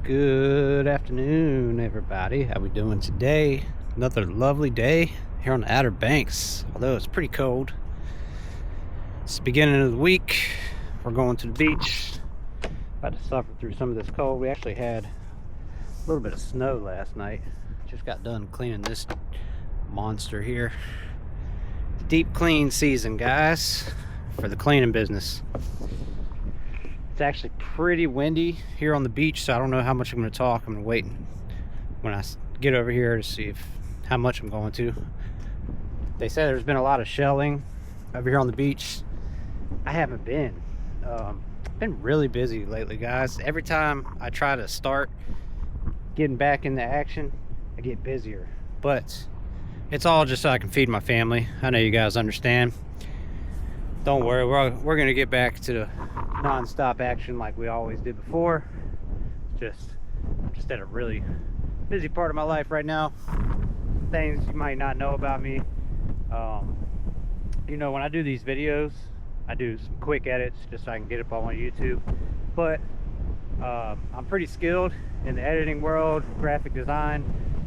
Good afternoon, everybody. How we doing today? Another lovely day here on the Outer Banks, although it's pretty cold. It's the beginning of the week. We're going to the beach. About to suffer through some of this cold. We actually had a little bit of snow last night. Just got done cleaning this monster here. Deep clean season, guys, for the cleaning business. It's actually pretty windy here on the beach, so I don't know how much I'm going to talk. I'm going to wait when I get over here to see how much I'm going to. They say there's been a lot of shelling over here on the beach. I haven't been. I've been really busy lately, guys. Every time I try to start getting back into action, I get busier. But it's all just so I can feed my family. I know you guys understand. Don't worry, we're going to get back to the non-stop action like we always did before. Just at a really busy part of my life right now. Things you might not know about me. You know, when I do these videos, I do some quick edits just so I can get up on YouTube. But I'm pretty skilled in the editing world, graphic design,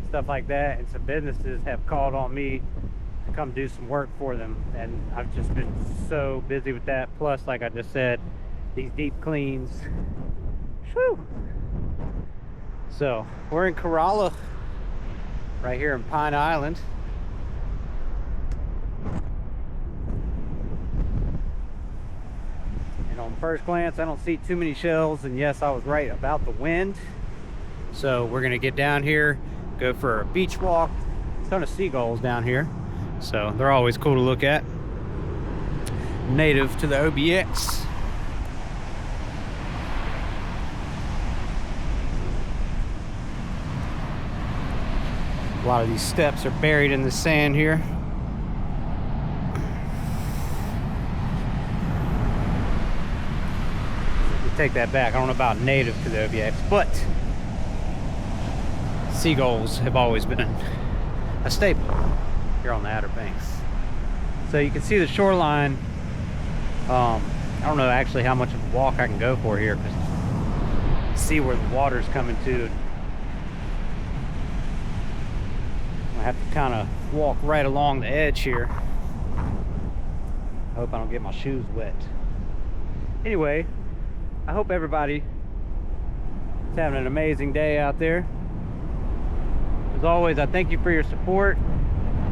stuff like that. And some businesses have called on me to come do some work for them. And I've just been so busy with that. Plus, like I just said, these deep cleans. Whew. So we're in Corolla, right here in Pine Island. And on first glance, I don't see too many shells. And yes, I was right about the wind. So we're gonna get down here, go for a beach walk. A ton of seagulls down here, so they're always cool to look at. Native to the OBX. A lot of these steps are buried in the sand here. Take that back. I don't know about native to the OBX, but seagulls have always been a staple here on the Outer Banks. So you can see the shoreline. I don't know actually how much of a walk I can go for here, because see where the water's coming to. I have to kind of walk right along the edge here. I hope I don't get my shoes wet. Anyway, I hope everybody is having an amazing day out there. As always, I thank you for your support,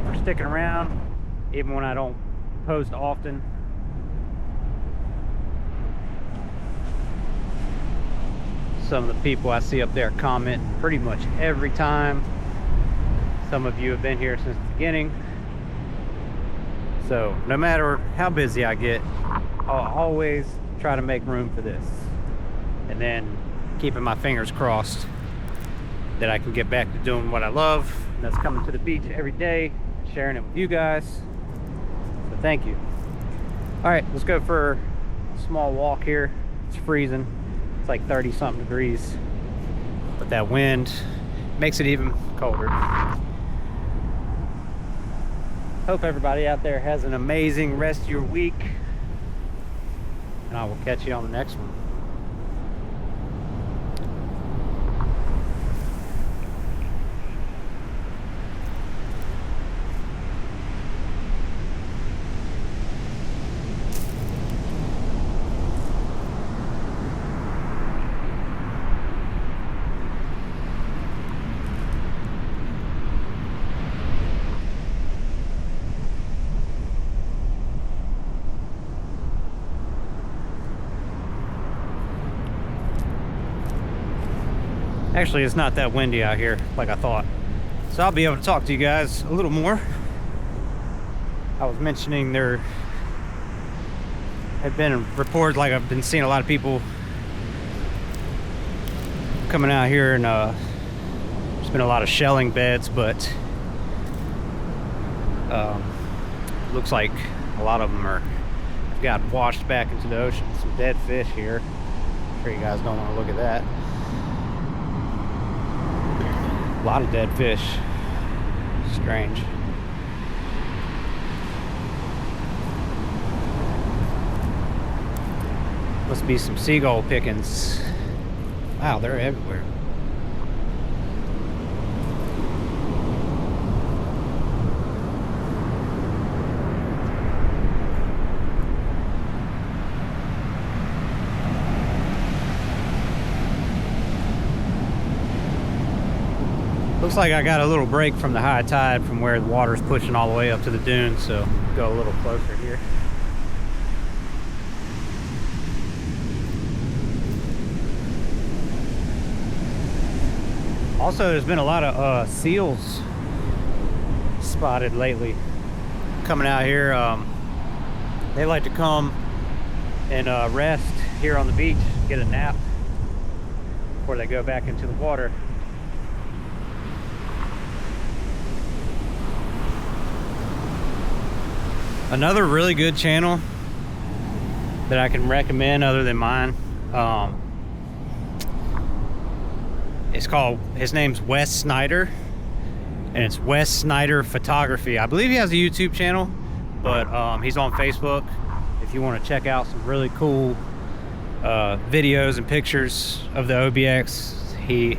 for sticking around, even when I don't post often. Some of the people I see up there comment pretty much every time. Some of you have been here since the beginning. So no matter how busy I get, I'll always try to make room for this. And then keeping my fingers crossed that I can get back to doing what I love. And that's coming to the beach every day, sharing it with you guys. So thank you. All right, let's go for a small walk here. It's freezing. It's like 30 something degrees. But that wind makes it even colder. Hope everybody out there has an amazing rest of your week. And I will catch you on the next one. Actually, it's not that windy out here like I thought. So I'll be able to talk to you guys a little more. I was mentioning there have been reports, like I've been seeing a lot of people coming out here, and there's been a lot of shelling beds, but looks like a lot of them have got washed back into the ocean. Some dead fish here. I'm sure you guys don't want to look at that. A lot of dead fish. Strange. Must be some seagull pickings. Wow, they're everywhere. Looks like I got a little break from the high tide from where the water's pushing all the way up to the dunes, so go a little closer here. Also, there's been a lot of seals spotted lately coming out here. They like to come and rest here on the beach, get a nap before they go back into the water. Another really good channel that I can recommend other than mine, his name's Wes Snyder, and it's Wes Snyder Photography. I believe he has a YouTube channel, but he's on Facebook if you want to check out some really cool videos and pictures of the OBX. He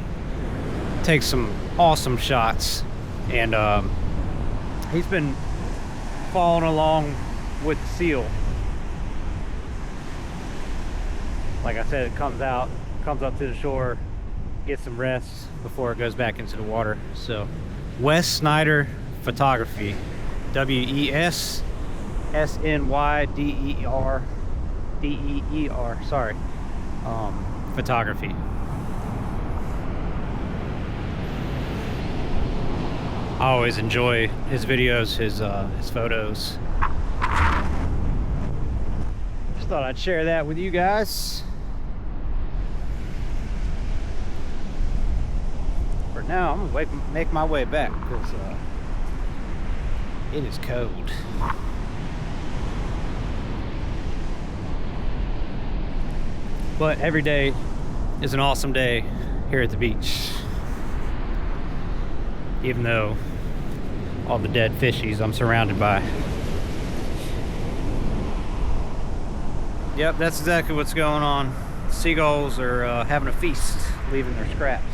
takes some awesome shots, and he's been following along with the seal. Like I said, it comes up to the shore, gets some rest before it goes back into the water. So Wes Snyder Photography, WESSNYDER, sorry, photography. I always enjoy his videos, his photos. Just thought I'd share that with you guys. For now, I'm gonna make my way back because it is cold. But every day is an awesome day here at the beach. Even though all the dead fishies I'm surrounded by. Yep, that's exactly what's going on. Seagulls are having a feast, leaving their scraps.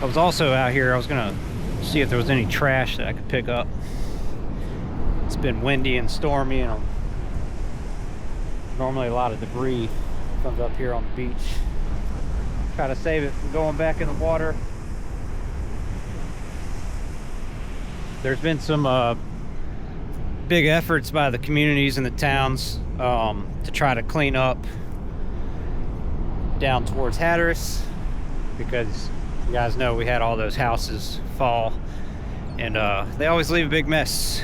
I was also out here, I was gonna see if there was any trash that I could pick up. It's been windy and stormy, and normally a lot of debris comes up here on the beach. Try to save it from going back in the water. There's been some big efforts by the communities and the towns to try to clean up down towards Hatteras, because you guys know we had all those houses fall, and they always leave a big mess.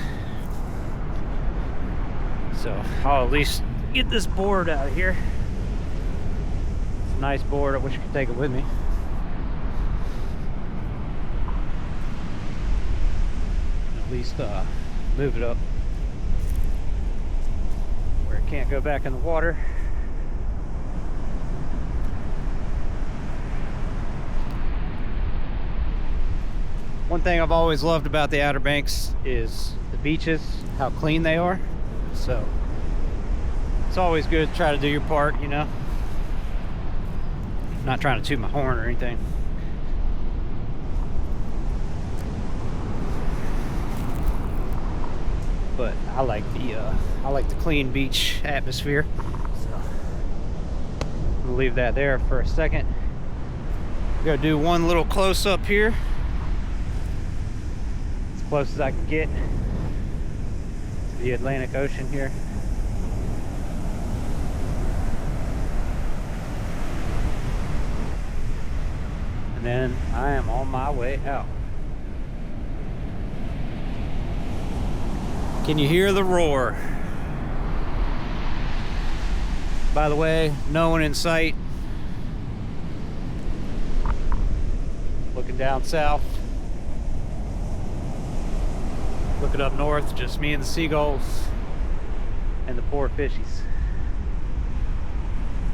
So I'll at least get this board out of here. It's a nice board. I wish I could take it with me. At least move it up where it can't go back in the water. One thing I've always loved about the Outer Banks is the beaches, how clean they are. So it's always good to try to do your part, you know. Not trying to toot my horn or anything. But I like the clean beach atmosphere. So I'm gonna leave that there for a second. Go do one little close up here. As close as I can get to the Atlantic Ocean here. And then I am on my way out. Can you hear the roar? By the way, no one in sight. Looking down south. Looking up north, just me and the seagulls and the poor fishies.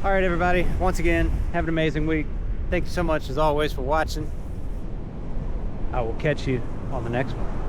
All right, everybody, once again, have an amazing week. Thank you so much, as always, for watching. I will catch you on the next one.